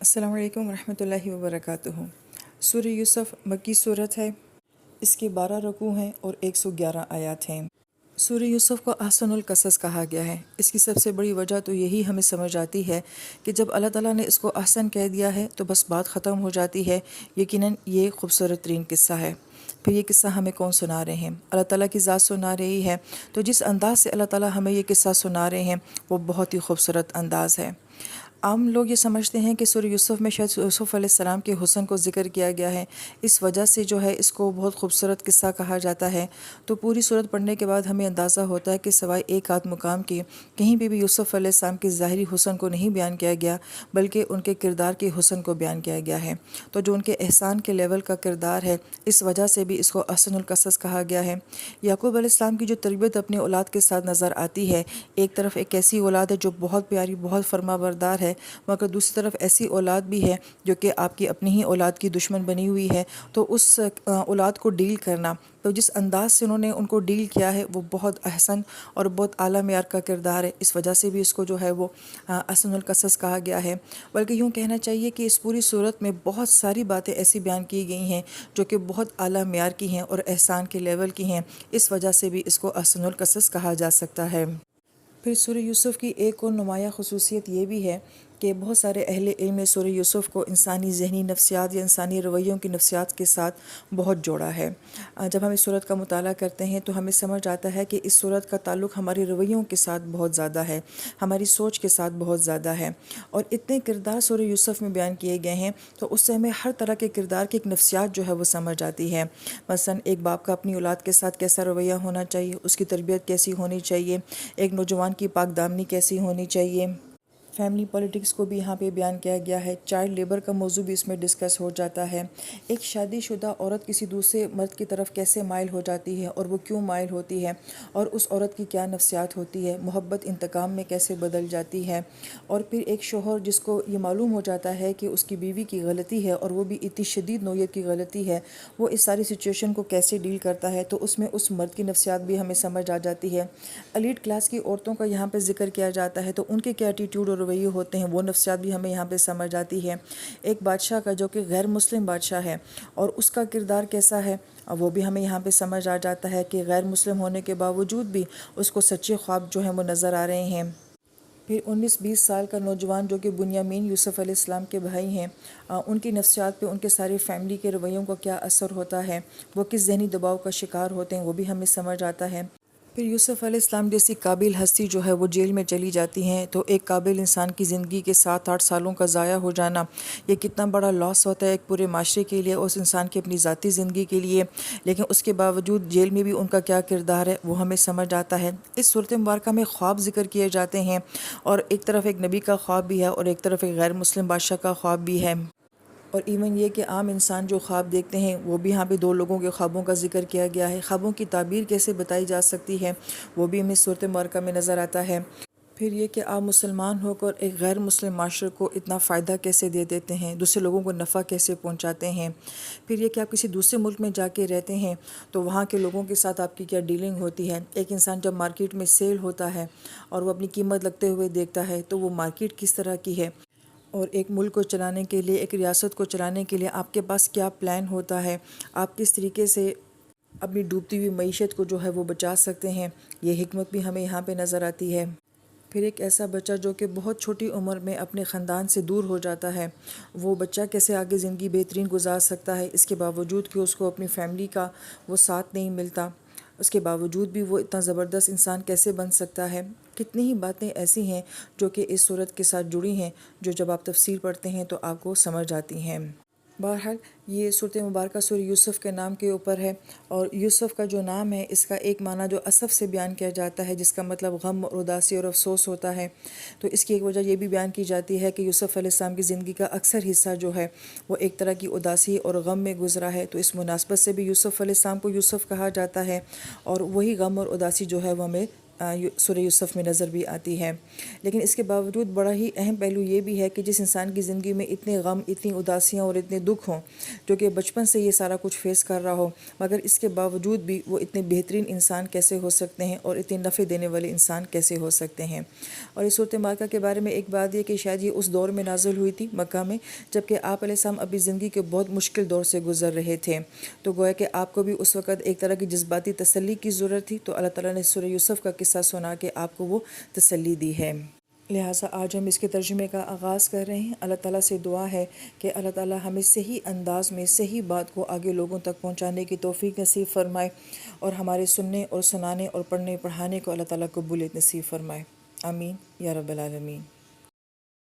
السلام علیکم ورحمۃ اللہ وبرکاتہ۔ سورہ یوسف مکی صورت ہے۔ اس کے 12 رکوع ہیں اور 111 آیات ہیں۔ سورہ یوسف کو احسن القصص کہا گیا ہے۔ اس کی سب سے بڑی وجہ تو یہی ہمیں سمجھ آتی ہے کہ جب اللہ تعالیٰ نے اس کو احسن کہہ دیا ہے تو بس بات ختم ہو جاتی ہے۔ یقیناً یہ خوبصورت ترین قصہ ہے۔ پھر یہ قصہ ہمیں کون سنا رہے ہیں؟ اللہ تعالیٰ کی ذات سنا رہی ہے۔ تو جس انداز سے اللہ تعالیٰ ہمیں یہ قصہ سنا رہے ہیں وہ بہت ہی خوبصورت انداز ہے۔ عام لوگ یہ سمجھتے ہیں کہ سورہ یوسف میں شاید یوسف علیہ السلام کے حسن کو ذکر کیا گیا ہے، اس وجہ سے جو ہے اس کو بہت خوبصورت قصہ کہا جاتا ہے۔ تو پوری صورت پڑھنے کے بعد ہمیں اندازہ ہوتا ہے کہ سوائے ایک آدھ مقام کے کہیں بھی یوسف علیہ السلام کے ظاہری حسن کو نہیں بیان کیا گیا، بلکہ ان کے کردار کے حسن کو بیان کیا گیا ہے۔ تو جو ان کے احسان کے لیول کا کردار ہے، اس وجہ سے بھی اس کو احسن القصص کہا گیا ہے۔ یعقوب علیہ السلام کی جو تربیت اپنی اولاد کے ساتھ نظر آتی ہے، ایک طرف ایک ایسی اولاد ہے جو بہت پیاری، بہت فرما بردار ہے، مگر دوسری طرف ایسی اولاد بھی ہے جو کہ آپ کی اپنی ہی اولاد کی دشمن بنی ہوئی ہے۔ تو اس اولاد کو ڈیل کرنا، تو جس انداز سے انہوں نے ان کو ڈیل کیا ہے وہ بہت احسن اور بہت اعلیٰ معیار کا کردار ہے۔ اس وجہ سے بھی اس کو جو ہے وہ احسن القصص کہا گیا ہے۔ بلکہ یوں کہنا چاہیے کہ اس پوری صورت میں بہت ساری باتیں ایسی بیان کی گئی ہیں جو کہ بہت اعلیٰ معیار کی ہیں اور احسان کے لیول کی ہیں، اس وجہ سے بھی اس کو احسن القصص کہا جا سکتا ہے۔ پھر سورہ یوسف کی ایک اور نمایاں خصوصیت یہ بھی ہے کہ بہت سارے اہل علم نے سورہ یوسف کو انسانی ذہنی نفسیات یا انسانی رویوں کی نفسیات کے ساتھ بہت جوڑا ہے۔ جب ہم اس صورت کا مطالعہ کرتے ہیں تو ہمیں سمجھ آتا ہے کہ اس صورت کا تعلق ہمارے رویوں کے ساتھ بہت زیادہ ہے، ہماری سوچ کے ساتھ بہت زیادہ ہے، اور اتنے کردار سورہ یوسف میں بیان کیے گئے ہیں تو اس سے ہمیں ہر طرح کے کردار کی ایک نفسیات جو ہے وہ سمجھ آتی ہے۔ مثلاً ایک باپ کا اپنی اولاد کے ساتھ کیسا رویہ ہونا چاہیے، اس کی تربیت کیسی ہونی چاہیے، ایک نوجوان کی پاک دامنی کیسی ہونی چاہیے۔ فیملی پولیٹکس کو بھی یہاں پہ بیان کیا گیا ہے۔ چائلڈ لیبر کا موضوع بھی اس میں ڈسکس ہو جاتا ہے۔ ایک شادی شدہ عورت کسی دوسرے مرد کی طرف کیسے مائل ہو جاتی ہے اور وہ کیوں مائل ہوتی ہے، اور اس عورت کی کیا نفسیات ہوتی ہے، محبت انتقام میں کیسے بدل جاتی ہے، اور پھر ایک شوہر جس کو یہ معلوم ہو جاتا ہے کہ اس کی بیوی کی غلطی ہے اور وہ بھی اتنی شدید نوعیت کی غلطی ہے، وہ اس ساری سچویشن کو کیسے ڈیل کرتا ہے، تو اس میں اس مرد کی نفسیات بھی ہمیں سمجھ آ جاتی ہے۔ ایلیٹ کلاس کی عورتوں کا یہاں پہ ذکر کیا جاتا ہے تو ان کے کیا ایٹیٹیوڈ اور رویے ہوتے ہیں، وہ نفسیات بھی ہمیں یہاں پہ سمجھ آتی ہے۔ ایک بادشاہ کا جو کہ غیر مسلم بادشاہ ہے اور اس کا کردار کیسا ہے، وہ بھی ہمیں یہاں پہ سمجھ آ جاتا ہے کہ غیر مسلم ہونے کے باوجود بھی اس کو سچے خواب جو ہیں وہ نظر آ رہے ہیں۔ پھر 19-20 سال کا نوجوان جو کہ بنیامین یوسف علیہ السلام کے بھائی ہیں، ان کی نفسیات پہ ان کے سارے فیملی کے رویوں کا کیا اثر ہوتا ہے، وہ کس ذہنی دباؤ کا شکار ہوتے ہیں، وہ بھی ہمیں سمجھ آتا ہے۔ پھر یوسف علیہ السلام جیسی قابل ہستی جو ہے وہ جیل میں چلی جاتی ہیں تو ایک قابل انسان کی زندگی کے 7-8 سالوں کا ضائع ہو جانا، یہ کتنا بڑا لاس ہوتا ہے ایک پورے معاشرے کے لیے، اس انسان کی اپنی ذاتی زندگی کے لیے، لیکن اس کے باوجود جیل میں بھی ان کا کیا کردار ہے وہ ہمیں سمجھ آتا ہے۔ اس صورت مبارکہ میں خواب ذکر کیے جاتے ہیں، اور ایک طرف ایک نبی کا خواب بھی ہے اور ایک طرف ایک غیر مسلم بادشاہ کا خواب بھی ہے، اور ایون یہ کہ عام انسان جو خواب دیکھتے ہیں وہ بھی یہاں پہ 2 لوگوں کے خوابوں کا ذکر کیا گیا ہے۔ خوابوں کی تعبیر کیسے بتائی جا سکتی ہے وہ بھی ہمیں صورت مبارکہ میں نظر آتا ہے۔ پھر یہ کہ آپ مسلمان ہو کر ایک غیر مسلم معاشرے کو اتنا فائدہ کیسے دے دیتے ہیں، دوسرے لوگوں کو نفع کیسے پہنچاتے ہیں۔ پھر یہ کہ آپ کسی دوسرے ملک میں جا کے رہتے ہیں تو وہاں کے لوگوں کے ساتھ آپ کی کیا ڈیلنگ ہوتی ہے۔ ایک انسان جب مارکیٹ میں سیل ہوتا ہے اور وہ اپنی قیمت لگتے ہوئے دیکھتا ہے تو وہ مارکیٹ کس طرح کی ہے، اور ایک ملک کو چلانے کے لیے، ایک ریاست کو چلانے کے لیے آپ کے پاس کیا پلان ہوتا ہے، آپ کس طریقے سے اپنی ڈوبتی ہوئی معیشت کو جو ہے وہ بچا سکتے ہیں، یہ حکمت بھی ہمیں یہاں پہ نظر آتی ہے۔ پھر ایک ایسا بچہ جو کہ بہت چھوٹی عمر میں اپنے خاندان سے دور ہو جاتا ہے، وہ بچہ کیسے آگے زندگی بہترین گزار سکتا ہے، اس کے باوجود کہ اس کو اپنی فیملی کا وہ ساتھ نہیں ملتا، اس کے باوجود بھی وہ اتنا زبردست انسان کیسے بن سکتا ہے۔ کتنی ہی باتیں ایسی ہیں جو کہ اس صورت کے ساتھ جڑی ہیں، جو جب آپ تفسیر پڑھتے ہیں تو آپ کو سمجھ آتی ہیں۔ بہرحال یہ صورت مبارکہ سورہ یوسف کے نام کے اوپر ہے، اور یوسف کا جو نام ہے اس کا ایک معنی جو اسف سے بیان کیا جاتا ہے، جس کا مطلب غم اور اداسی اور افسوس ہوتا ہے، تو اس کی ایک وجہ یہ بھی بیان کی جاتی ہے کہ یوسف علیہ السلام کی زندگی کا اکثر حصہ جو ہے وہ ایک طرح کی اداسی اور غم میں گزرا ہے، تو اس مناسبت سے بھی یوسف علیہ السلام کو یوسف کہا جاتا ہے، اور وہی غم اور اداسی جو ہے وہ ہمیں سورہ یوسف میں نظر بھی آتی ہے، لیکن اس کے باوجود بڑا ہی اہم پہلو یہ بھی ہے کہ جس انسان کی زندگی میں اتنے غم، اتنی اداسیاں اور اتنے دکھ ہوں، جو کہ بچپن سے یہ سارا کچھ فیس کر رہا ہو، مگر اس کے باوجود بھی وہ اتنے بہترین انسان کیسے ہو سکتے ہیں اور اتنے نفع دینے والے انسان کیسے ہو سکتے ہیں۔ اور اس صورت مکہ کے بارے میں ایک بات یہ کہ شاید یہ اس دور میں نازل ہوئی تھی مکہ میں، جبکہ آپ علیہ السلام ابھی زندگی کے بہت مشکل دور سے گزر رہے تھے، تو گویا کہ آپ کو بھی اس وقت ایک طرح کی جذباتی تسلی کی ضرورت تھی، تو اللہ تعالیٰ نے سورہ یوسف کا قصہ سنا کے آپ کو وہ تسلی دی ہے۔ لہٰذا آج ہم اس کے ترجمے کا آغاز کر رہے ہیں۔ اللہ تعالیٰ سے دعا ہے کہ اللہ تعالیٰ ہمیں صحیح انداز میں صحیح بات کو آگے لوگوں تک پہنچانے کی توفیق نصیب فرمائے، اور ہمارے سننے اور سنانے اور پڑھنے پڑھانے کو اللہ تعالیٰ قبولیت نصیب فرمائے۔ آمین یا رب العالمین۔